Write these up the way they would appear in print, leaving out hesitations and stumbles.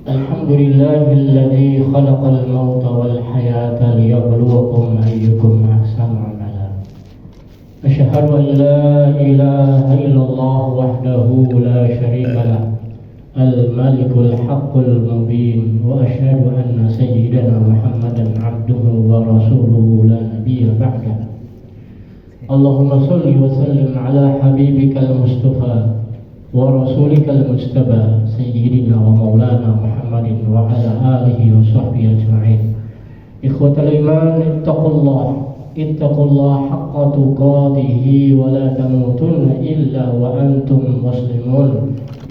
الحمد لله الذي خلق الموت والحياة ليبلوكم أيكم أحسن عملا. أشهد أن لا إله إلا الله وحده لا شريك له الملك الحق المبين، وأشهد أن سيدنا محمدا عبده ورسوله لا نبي بعده. اللهم صل وسلم على حبيبك المصطفى ورسولك المجتبى سيدنا ومولانا محمد وعلى آله وصحبه أجمعين. إخوة الإيمان، اتقوا الله حق تقاته ولا تموتن إلا وأنتم مسلمون.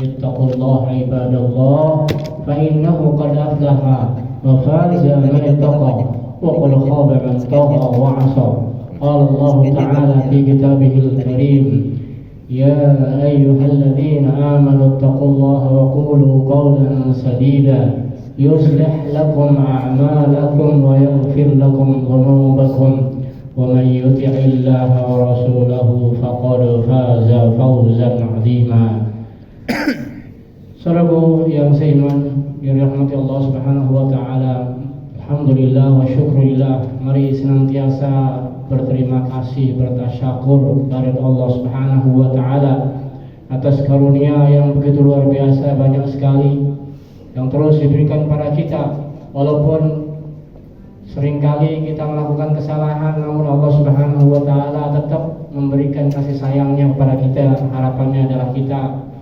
اتقوا الله عباد الله، فإنه قد أفلح وفاز من اتقى وقد خاب من طغى وعصى. قال الله تعالى في كتابه الكريم: يا أيها الذين آمنوا اتقوا الله وقولوا قولا سديدا يصلح لكم أعمالكم ويغفر لكم ذنوبكم ومن يطع الله ورسوله فقد فاز فوزا عظيما. Saudaraku yang seiman, dirahmati Allah Subhanahu wa taala. Alhamdulillah wa syukurillah. Mari senantiasa berterima kasih, bertasyakur dari Allah Subhanahu wa taala atas karunia yang begitu luar biasa, banyak sekali yang terus diberikan pada kita. Walaupun seringkali kita melakukan kesalahan, namun Allah Subhanahu wa taala tetap memberikan kasih sayangnya kepada kita. Harapannya adalah kita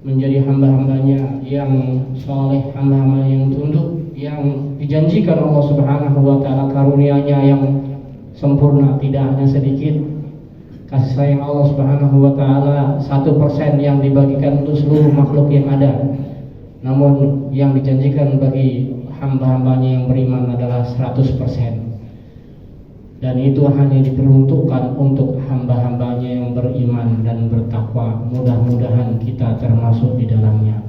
menjadi hamba-hambanya yang soleh, hamba-hamba yang tunduk, yang dijanjikan Allah Subhanahu wa taala karunia-Nya yang sempurna, tidak hanya sedikit. Kasih sayang Allah Subhanahu wa taala 1% yang dibagikan untuk seluruh makhluk yang ada, namun yang dijanjikan bagi hamba-hambanya yang beriman adalah 100%. Dan itu hanya diperuntukkan untuk hamba-hambanya yang beriman dan bertakwa. Mudah-mudahan kita termasuk di dalamnya.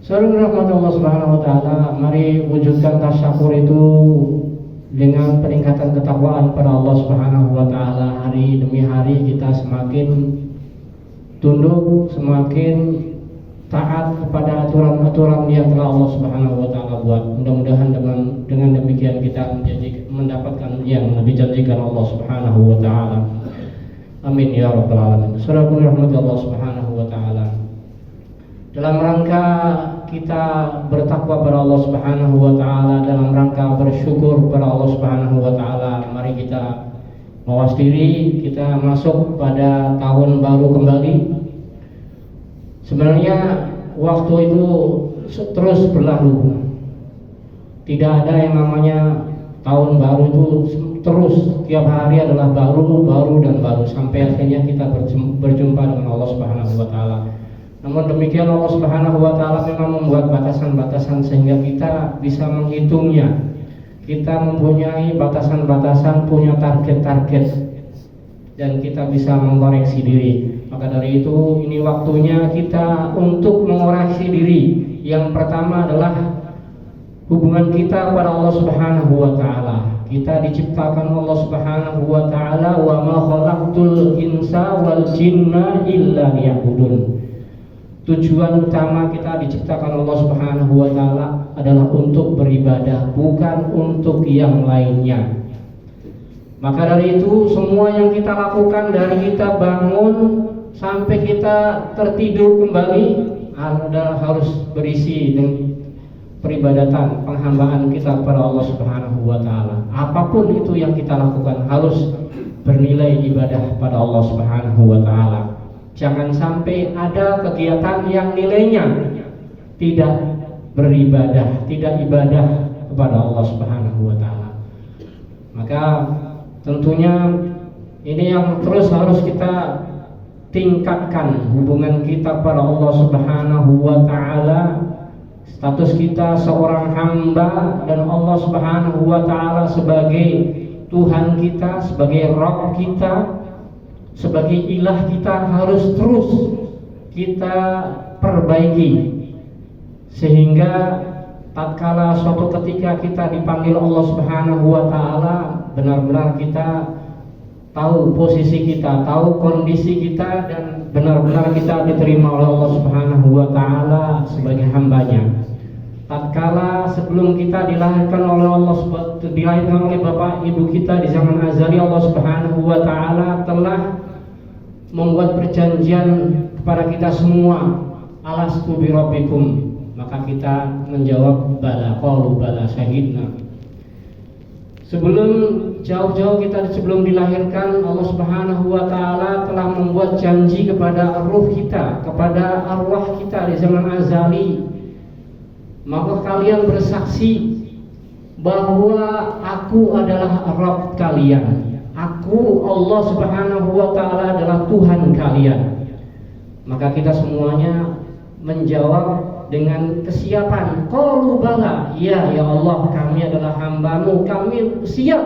Saudara rahmat Allah Subhanahu wa taala, mari wujudkan tasyakur itu dengan peningkatan ketakwaan pada Allah Subhanahu wa taala. Hari demi hari kita semakin tunduk, semakin taat kepada aturan-aturan yang telah Allah Subhanahu wa taala buat. Mudah-mudahan dengan demikian kita mendapatkan yang dijanjikan Allah Subhanahu wa taala. Amin ya rabbal alamin. Saudara rahmat Allah Subhanahu wa taala, dalam rangka kita bertakwa pada Allah Subhanahu wa taala, dalam rangka bersyukur pada Allah Subhanahu wa taala, mari kita mawas diri, kita masuk pada tahun baru kembali. Sebenarnya waktu itu terus berlalu. Tidak ada yang namanya tahun baru itu terus, tiap hari adalah baru dan baru sampai akhirnya kita berjumpa dengan Allah Subhanahu wa taala. Namun demikian Allah Subhanahu wa taala memang membuat batasan-batasan sehingga kita bisa menghitungnya. Kita mempunyai batasan-batasan, punya target-target, dan kita bisa mengoreksi diri. Maka dari itu ini waktunya kita untuk mengoreksi diri. Yang pertama adalah hubungan kita pada Allah Subhanahu wa taala. Kita diciptakan Allah Subhanahu wa taala, wa ma khalaqtul insa wal jinna illa liya'budun. Tujuan utama kita diciptakan Allah Subhanahu wa taala adalah untuk beribadah, bukan untuk yang lainnya. Maka dari itu semua yang kita lakukan, dari kita bangun sampai kita tertidur kembali, adalah harus berisi dengan peribadatan, penghambaan kita kepada Allah Subhanahu wa taala. Apapun itu yang kita lakukan harus bernilai ibadah pada Allah Subhanahu wa taala. Jangan sampai ada kegiatan yang nilainya tidak beribadah, tidak ibadah kepada Allah Subhanahu wa taala. Maka tentunya ini yang terus harus kita tingkatkan, hubungan kita pada Allah Subhanahu wa taala. Status kita seorang hamba dan Allah Subhanahu wa taala sebagai Tuhan kita, sebagai Rabb kita, sebagai ilah kita harus terus kita perbaiki, sehingga tatkala suatu ketika kita dipanggil Allah Subhanahu wa taala, benar-benar kita tahu posisi kita, tahu kondisi kita, dan benar-benar kita diterima oleh Allah Subhanahu wa taala sebagai hambanya. tatkala sebelum kita dilahirkan oleh dilahirkan oleh bapak ibu kita di zaman azali, Allah Subhanahu wa taala telah membuat perjanjian kepada kita semua, alastu bi rabbikum. Maka kita menjawab bala, qalu bala syahidna. Sebelum jauh-jauh kita sebelum dilahirkan, Allah Subhanahu wa taala telah membuat janji kepada ruh kita, kepada arwah kita di zaman azali. Maka kalian bersaksi bahwa aku adalah Rabb kalian. Aku Allah Subhanahu wa taala adalah Tuhan kalian. Maka kita semuanya menjawab dengan kesiapan. Qalu bala, ya Allah, kami adalah hamba-Mu, kami siap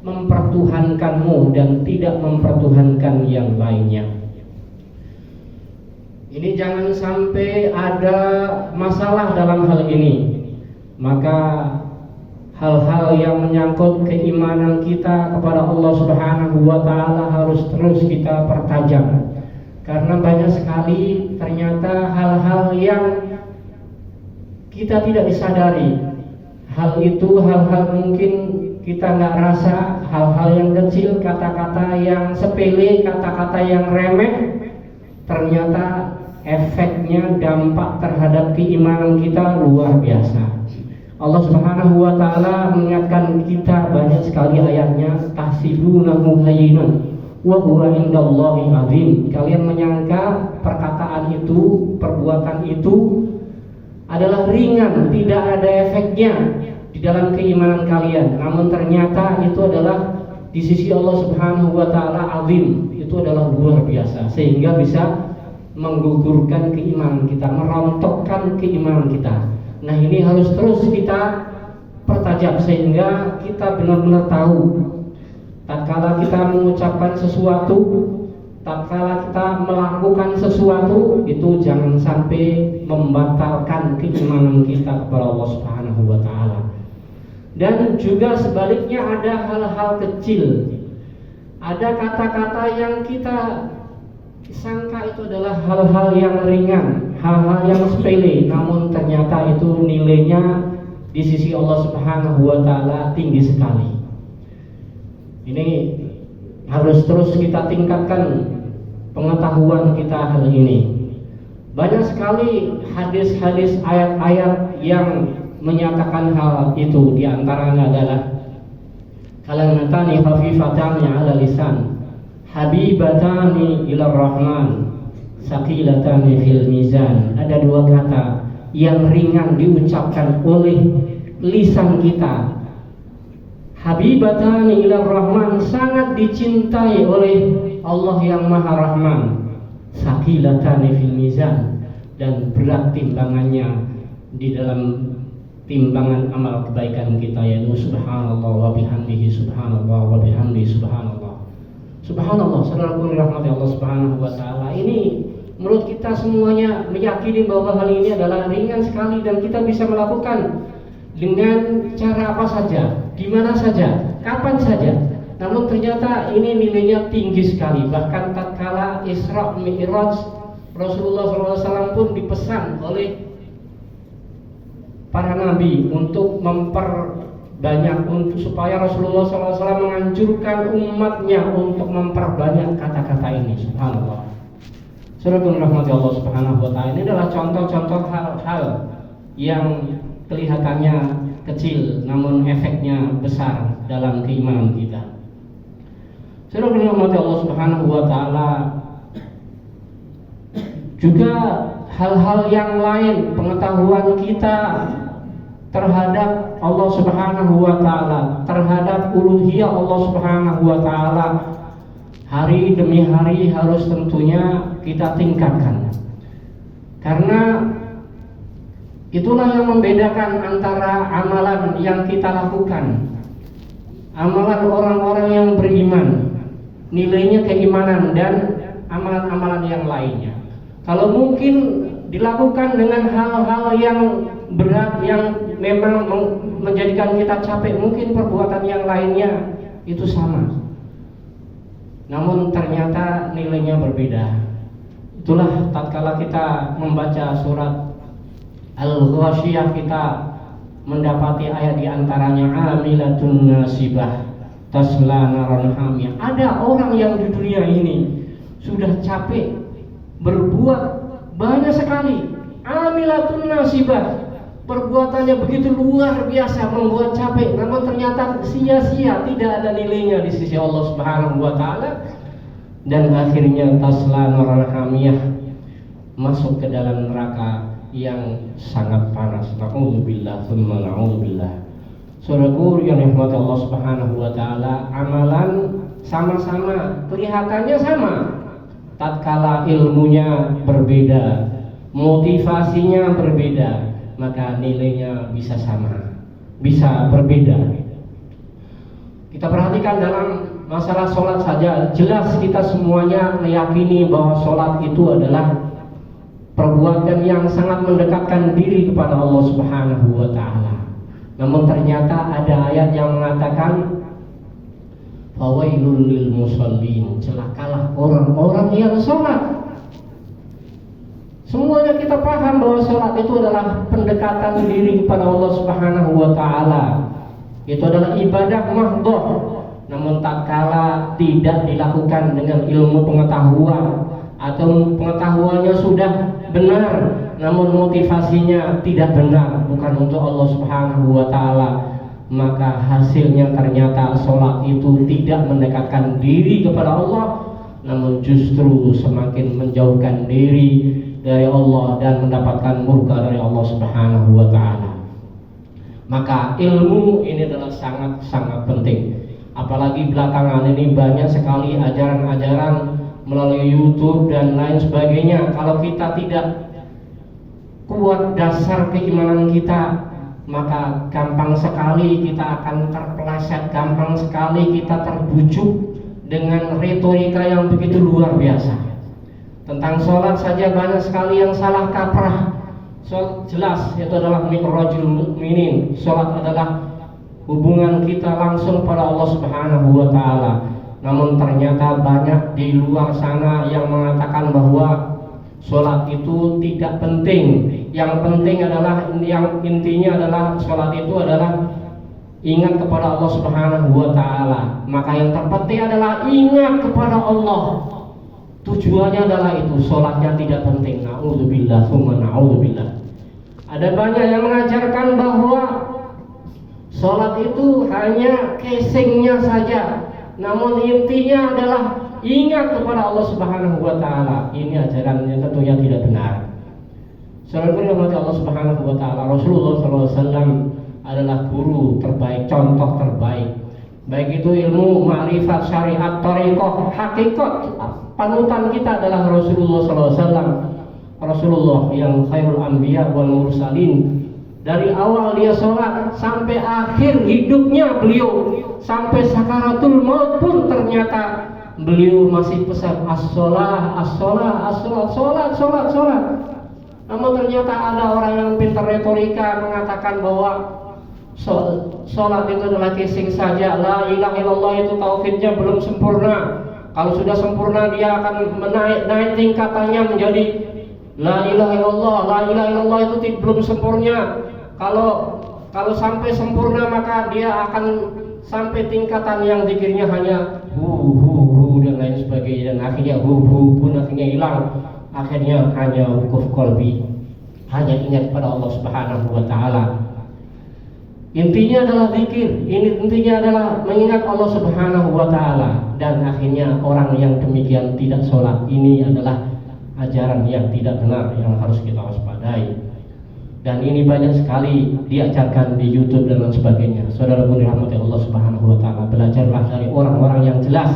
mempertuhankan-Mu dan tidak mempertuhankan yang lainnya. Ini jangan sampai ada masalah dalam hal ini. Maka hal-hal yang menyangkut keimanan kita kepada Allah Subhanahu wa taala harus terus kita pertajam. Karena banyak sekali ternyata hal-hal yang kita tidak disadari. Hal itu hal-hal mungkin kita nggak rasa, hal-hal yang kecil, kata-kata yang sepele, kata-kata yang remeh, ternyata efeknya, dampak terhadap keimanan kita luar biasa. Allah Subhanahu wa taala mengingatkan kita banyak sekali ayatnya, tahsibunahu hayyinan wa huwa indallahi azim. Kalian menyangka perkataan itu, perbuatan itu adalah ringan, tidak ada efeknya di dalam keimanan kalian. Namun ternyata itu adalah di sisi Allah Subhanahu wa taala azim. Itu adalah luar biasa, sehingga bisa menggugurkan keimanan kita, merontokkan keimanan kita. Nah, ini harus terus kita pertajam sehingga kita benar-benar tahu tatkala kita mengucapkan sesuatu, tatkala kita melakukan sesuatu, itu jangan sampai membatalkan keimanan kita kepada Allah Subhanahu wa taala. Dan juga sebaliknya ada hal-hal kecil, ada kata-kata yang kita sangka itu adalah hal-hal yang ringan, hal-hal yang sepele, namun ternyata itu nilainya di sisi Allah Subhanahu wa taala tinggi sekali. Ini harus terus kita tingkatkan pengetahuan kita hal ini. Banyak sekali hadis-hadis, ayat-ayat yang menyatakan hal itu. Di antaranya adalah kalimatani khafifatani 'ala lisan, habibatani ila rahman, saqilatani fil mizan. Ada dua kata yang ringan diucapkan oleh lisan kita. Habibatani ila rahman, sangat dicintai oleh Allah yang Maha Rahman. Saqilatani fil mizan, dan berat timbangannya di dalam timbangan amal kebaikan kita, yaitu subhanallah wa bihamdihi, subhanallah wa bihamdihi, subhanallah. Subhanallah, saudaraku rahmati Allah Subhanahu wa taala. Ini menurut kita semuanya meyakini bahwa hal ini adalah ringan sekali dan kita bisa melakukan dengan cara apa saja, di mana saja, kapan saja. Namun ternyata ini nilainya tinggi sekali. Bahkan tatkala Isra Mi'raj, Rasulullah SAW pun dipesan oleh para nabi untuk memperbanyak, untuk supaya Rasulullah SAW menganjurkan umatnya untuk memperbanyak kata-kata ini. Subhanallah. Saudara rahmati Allah Subhanahu wa taala, ini adalah contoh-contoh hal-hal yang kelihatannya kecil namun efeknya besar dalam keimanan kita. Saudara rahmati Allah Subhanahu wa taala, juga hal-hal yang lain, pengetahuan kita terhadap Allah Subhanahu wa taala, terhadap uluhiyah Allah Subhanahu wa taala, hari demi hari harus tentunya kita tingkatkan. Karena itulah yang membedakan antara amalan yang kita lakukan, amalan orang-orang yang beriman, nilainya keimanan, dan amalan-amalan yang lainnya. Kalau mungkin dilakukan dengan hal-hal yang berat, yang memang menjadikan kita capek, mungkin perbuatan yang lainnya itu sama, namun ternyata nilainya berbeda. Itulah tatkala kita membaca surat Al-Ghasyiyah kita mendapati ayat di antaranya amilatun nasibah tasla naran hamiyah. Ada orang yang di dunia ini sudah capek berbuat banyak sekali, amilatun nasibah, perbuatannya begitu luar biasa, membuat capek, namun ternyata sia-sia, tidak ada nilainya di sisi Allah Subhanahu wa taala, dan akhirnya tasla naran hamiyah, masuk ke dalam neraka yang sangat panas. Na'udzubillah tsumma na'udzubillah. Saudaraku yang dirahmati Allah Subhanahu wa taala, amalan sama-sama, kelihatannya sama, tatkala ilmunya berbeda, motivasinya berbeda, maka nilainya bisa sama, bisa berbeda. Kita perhatikan dalam masalah sholat saja, jelas kita semuanya meyakini bahwa sholat itu adalah perbuatan yang sangat mendekatkan diri kepada Allah Subhanahu wa taala. Namun ternyata ada ayat yang mengatakan fawailul lil musallin, celakalah orang-orang yang sholat. Semuanya kita paham bahwa sholat itu adalah pendekatan diri kepada Allah Subhanahu wa taala. Itu adalah ibadah mahdhah. Namun tatkala tidak dilakukan dengan ilmu pengetahuan atau pengetahuannya sudah benar, namun motivasinya tidak benar, bukan untuk Allah Subhanahu wa taala, maka hasilnya ternyata sholat itu tidak mendekatkan diri kepada Allah, namun justru semakin menjauhkan diri dari Allah dan mendapatkan murka dari Allah Subhanahu wa taala. Maka ilmu ini adalah sangat-sangat penting. Apalagi belakangan ini banyak sekali ajaran-ajaran melalui YouTube dan lain sebagainya. Kalau kita tidak kuat dasar keimanan kita, maka gampang sekali kita akan terpeleset, gampang sekali kita terbujuk dengan retorika yang begitu luar biasa. Tentang sholat saja banyak sekali yang salah kaprah. Jelas itu adalah mi'rajul mukminin. Sholat adalah hubungan kita langsung pada Allah Subhanahu wa taala. Namun ternyata banyak di luar sana yang mengatakan bahwa sholat itu tidak penting. Yang penting adalah, yang intinya adalah sholat itu adalah ingat kepada Allah Subhanahu wa taala. Maka yang terpenting adalah ingat kepada Allah. Tujuannya adalah itu, sholatnya tidak penting. Na'udzubillah tsumma na'udzubillah. Ada banyak yang mengajarkan bahwa sholat itu hanya casingnya saja, namun intinya adalah ingat kepada Allah Subhanahu wa taala. Ini ajaran yang tentunya tidak benar. Saudara yang dirahmati Allah Subhanahu wa taala, Rasulullah SAW adalah guru terbaik, contoh terbaik. Baik itu ilmu, ma'rifat, syariat, thariqah, hakikat, panutan kita adalah Rasulullah SAW. Rasulullah yang khairul anbiya wal mursalin. Dari awal dia sholat sampai akhir hidupnya beliau, sampai sakaratul maut pun ternyata beliau masih pesan as-sholah, as-sholah, as-sholat, sholat, sholat. Namun ternyata ada orang yang pintar retorika mengatakan bahwa sholat itu adalah casing saja. La ilaha illallah itu tauhidnya belum sempurna. Kalau sudah sempurna dia akan naik tingkatannya menjadi la ilaha illallah. La ilaha illallah itu belum sempurna. Kalau sampai sempurna maka dia akan sampai tingkatan yang zikirnya hanya hu dan lain sebagainya, dan akhirnya hu pun akhirnya hilang. Akhirnya hanya wukuf qalbi, hanya ingat pada Allah Subhanahu wa taala. Intinya adalah zikir, ini intinya adalah mengingat Allah Subhanahu wa taala, dan akhirnya orang yang demikian tidak sholat. Ini adalah ajaran yang tidak benar yang harus kita waspadai. Dan ini banyak sekali diajarkan di YouTube dan lain sebagainya. Saudara pun dirahmati Allah Subhanahu wa taala, belajarlah dari orang-orang yang jelas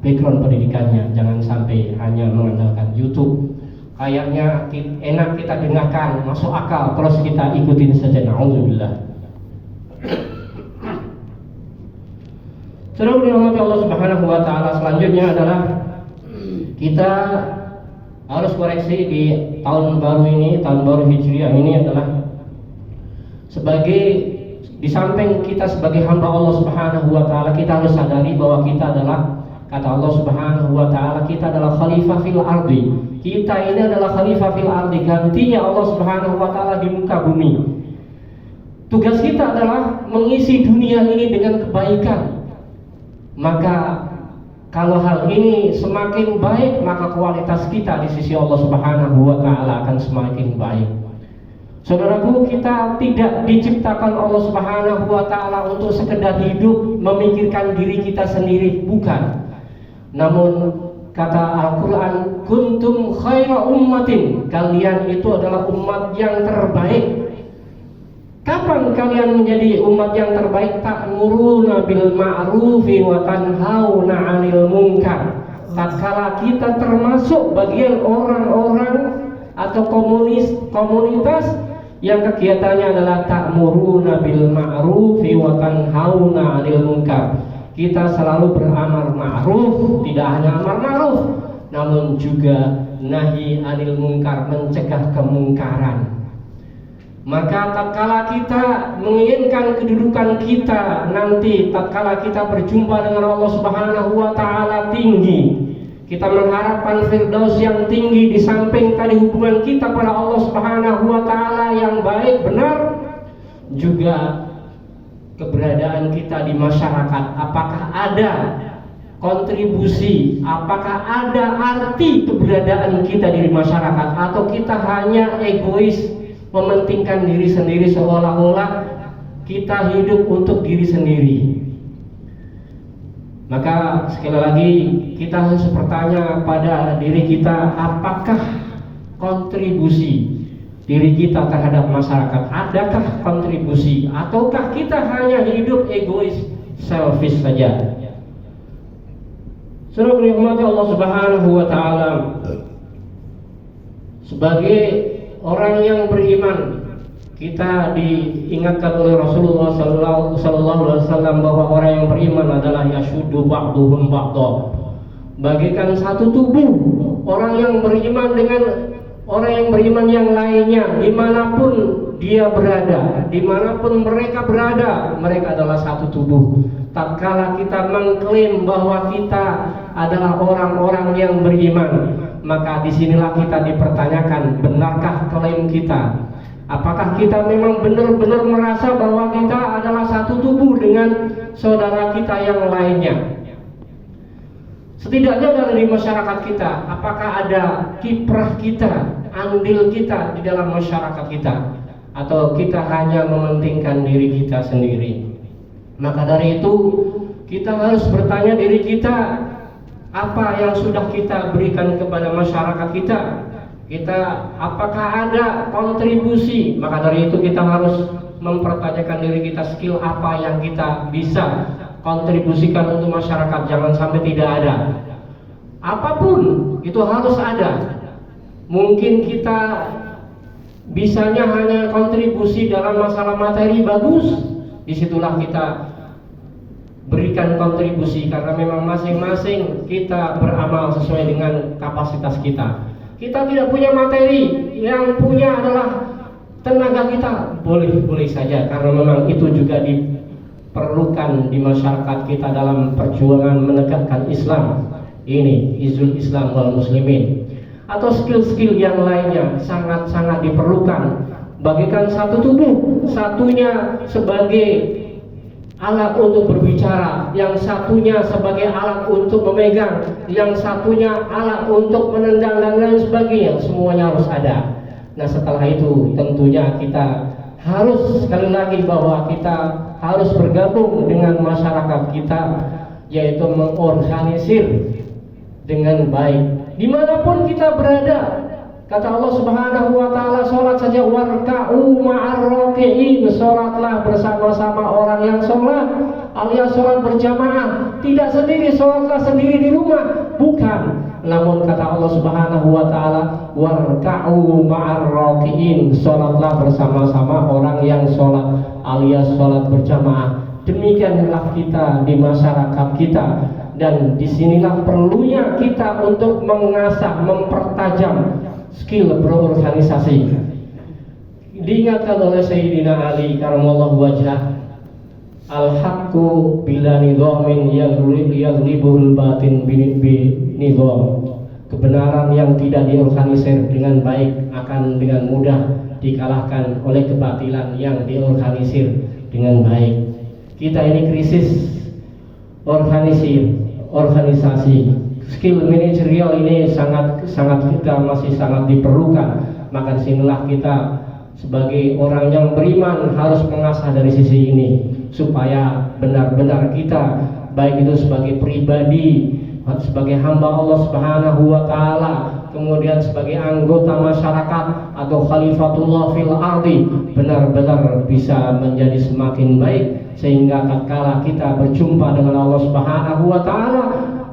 background pendidikannya. Jangan sampai hanya mengandalkan YouTube. Kayaknya enak kita dengarkan, masuk akal, terus kita ikutin saja. Na'udzubillah. Saudara pun dirahmati Allah Subhanahu wa taala, selanjutnya adalah kita harus koreksi di tahun baru ini, tahun baru Hijriah ini adalah sebagai, di samping kita sebagai hamba Allah Subhanahu wa taala, kita harus sadari bahwa kita adalah Kata Allah Subhanahu wa taala, kita adalah khalifah fil ardi. Kita ini adalah khalifah fil ardi, gantinya Allah Subhanahu wa taala di muka bumi. Tugas kita adalah mengisi dunia ini dengan kebaikan. Maka kalau hal ini semakin baik, maka kualitas kita di sisi Allah Subhanahu wa taala akan semakin baik. Saudaraku, kita tidak diciptakan Allah Subhanahu wa taala untuk sekedar hidup memikirkan diri kita sendiri, bukan. Namun kata Al-Quran, kuntum khaira ummatin, kalian itu adalah umat yang terbaik. Kapan kalian menjadi umat yang terbaik? Ta'muruna bil ma'rufi wa tanhauna 'anil munkar. Tatkala kita termasuk bagian orang-orang atau komunitas yang kegiatannya adalah ta'muruna bil ma'rufi wa tanhauna 'anil munkar. Kita selalu beramar ma'ruf, tidak hanya amar ma'ruf, namun juga nahi 'anil munkar, mencegah kemungkaran. Maka tatkala kita menginginkan kedudukan kita nanti, tatkala kita berjumpa dengan Allah Subhanahu wa taala tinggi, kita mengharapkan firdaus yang tinggi, di samping tadi hubungan kita pada Allah Subhanahu wa taala yang baik benar, juga keberadaan kita di masyarakat. Apakah ada kontribusi, apakah ada arti keberadaan kita di masyarakat, atau kita hanya egois, mementingkan diri sendiri, seolah-olah kita hidup untuk diri sendiri. Maka sekali lagi kita harus bertanya pada diri kita, apakah kontribusi diri kita terhadap masyarakat? Adakah kontribusi, ataukah kita hanya hidup egois, selfish saja? Saudara dirahmati Allah Subhanahu wa taala, sebagai orang yang beriman, kita diingatkan oleh Rasulullah sallallahu alaihi wasallam bahwa orang yang beriman adalah yashuddu ba'duhum ba'dha, bagaikan satu tubuh. Orang yang beriman dengan orang yang beriman yang lainnya, dimanapun dia berada, dimanapun mereka berada, mereka adalah satu tubuh. Tatkala kita mengklaim bahwa kita adalah orang-orang yang beriman, maka disinilah kita dipertanyakan, benarkah klaim kita? Apakah kita memang benar-benar merasa bahwa kita adalah satu tubuh dengan saudara kita yang lainnya? Setidaknya dari masyarakat kita, apakah ada kiprah kita, andil kita di dalam masyarakat kita, atau kita hanya mementingkan diri kita sendiri? Maka dari itu kita harus bertanya diri kita, apa yang sudah kita berikan kepada masyarakat kita? Apakah ada kontribusi? Maka dari itu kita harus mempertanyakan diri kita, skill apa yang kita bisa kontribusikan untuk masyarakat. Jangan sampai tidak ada. Apapun itu harus ada. Mungkin kita bisanya hanya kontribusi dalam masalah materi, bagus, disitulah kita berikan kontribusi, karena memang masing-masing kita beramal sesuai dengan kapasitas kita. Kita tidak punya materi, yang punya adalah tenaga kita, boleh saja, karena memang itu juga diperlukan di masyarakat kita dalam perjuangan menegakkan Islam ini, izul Islam wal muslimin. Atau skill-skill yang lainnya sangat-sangat diperlukan, bagaikan satu tubuh, satunya sebagai alat untuk berbicara, yang satunya sebagai alat untuk memegang, yang satunya alat untuk menendang dan lain sebagainya. Semuanya harus ada. Nah, setelah itu tentunya kita harus, sekali lagi, bahwa kita harus bergabung dengan masyarakat kita, yaitu mengorganisir dengan baik dimanapun kita berada. Kata Allah Subhanahu wa taala, salat saja, warka'u ma'ar raki'in, salatlah bersama-sama orang yang salat, alias salat berjamaah. Tidak sendiri, salatlah sendiri di rumah, bukan. Namun kata Allah Subhanahu wa taala, warka'u ma'ar raki'in, salatlah bersama-sama orang yang salat, alias salat berjamaah. Demikianlah kita di masyarakat kita, dan disinilah perlunya kita untuk mengasah, mempertajam skill berorganisasi. Diingatkan oleh Sayyidina Ali karamallahu wajhah, al-haqqu bila nidhamin yaghlibuhul batin bi nidham. Kebenaran yang tidak diorganisir dengan baik akan dengan mudah dikalahkan oleh kebatilan yang diorganisir dengan baik. Kita ini krisis organisasi. Skill manajerial ini sangat kita masih sangat diperlukan. Maka disinilah kita sebagai orang yang beriman harus mengasah dari sisi ini supaya benar-benar kita baik itu sebagai pribadi, sebagai hamba Allah Subhanahu wa taala, kemudian sebagai anggota masyarakat atau khalifatullah fil ardi benar-benar bisa menjadi semakin baik, sehingga tatkala kita berjumpa dengan Allah Subhanahu wa taala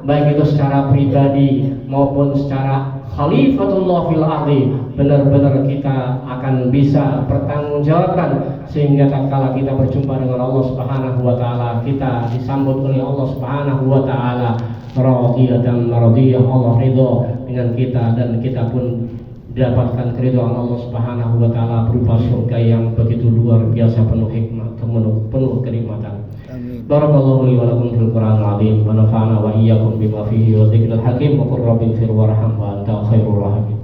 baik itu secara pribadi maupun secara khalifatullah fil ardi benar-benar kita akan bisa bertanggungjawabkan, sehingga tatkala kita berjumpa dengan Allah Subhanahu wa taala kita disambut oleh Allah Subhanahu wa taala radiyatan maradiyah, Allah ridho dengan kita dan kita pun dapatkan keridhaan Allah Subhanahu wa taala berupa surga yang begitu luar biasa, penuh hikmah, penuh kenikmatan. Barakallahu li wa lakum fil Qur'anil azim wa nafa'ana wa iyyakum bima fihi wa dzikril hakim wa qur rabbil fir warham wa anta khairur rahimin.